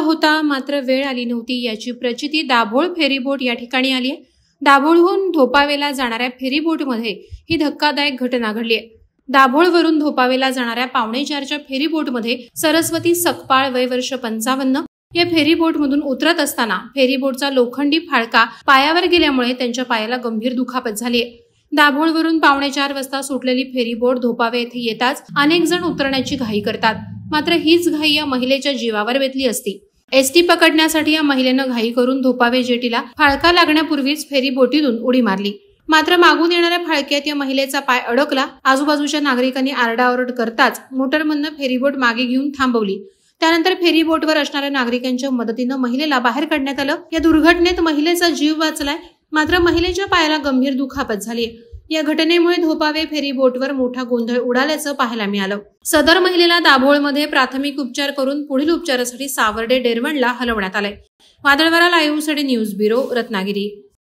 होता मात्र वेळ आली नव्हती याची प्रचिती दाभोळ फेरीबोट या ठिकाणी आली आहे। दाभोळहून धोपावेला जाणाऱ्या फेरीबोटमध्ये ही धक्कादायक घटना घडली आहे। दाभोळवरून धोपावेला जाणाऱ्या 4:45च्या फेरीबोटमध्ये सरस्वती सकपाळ वय वर्ष 55 या फेरीबोटमधून उतरत असताना फेरीबोटचा लोखंडी फाळका पायावर गेल्यामुळे त्यांच्या पायाला गंभीर दुखापत झाली आहे। दाभोळवरून 4:45 वाजता सुटलेली फेरीबोट धोपावे येथे येताच अनेक जण उतरण्याची घाई करतात, मात्र हीच घाई या महिलेच्या जीवावर बेतली असती। एसटी पकडण्यासाठी या महिलेनं घाई करून धोपावे जेटीला फाळका लागण्यापूर्वीच फेरीबोटीतून उडी मारली, मात्र मागून येणाऱ्या फाळक्यात या महिलेचा पाय अडकला। आजूबाजूच्या नागरिकांनी आरडाओरड करताच मोटरमधनं फेरीबोट मागे घेऊन थांबवली। त्यानंतर फेरीबोटवर असणाऱ्या नागरिकांच्या मदतीनं महिलेला बाहेर काढण्यात आलं। या दुर्घटनेत महिलेचा जीव वाचलाय, मात्र महिलेच्या पायाला गंभीर दुखापत झाली। या घटनेमुळे धोपावे फेरीबोटवर मोठा गोंधळ उडाल्याचं पाहायला मिळालं। सदर महिलेला दाभोळमध्ये प्राथमिक उपचार करून पुढील उपचारासाठी सावर्डे डेरवणला हलवण्यात आलंय। वादळवारा लाईव्हसाठी न्यूज ब्युरो, रत्नागिरी।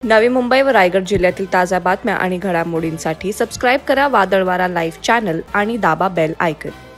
नवी मुंबई व रायगड जिल्ह्यातील ताज्या बातम्या आणि घडामोडींसाठी सबस्क्राईब करा वादळवारा लाईव्ह चॅनल आणि दाबा बेल आयकॉन।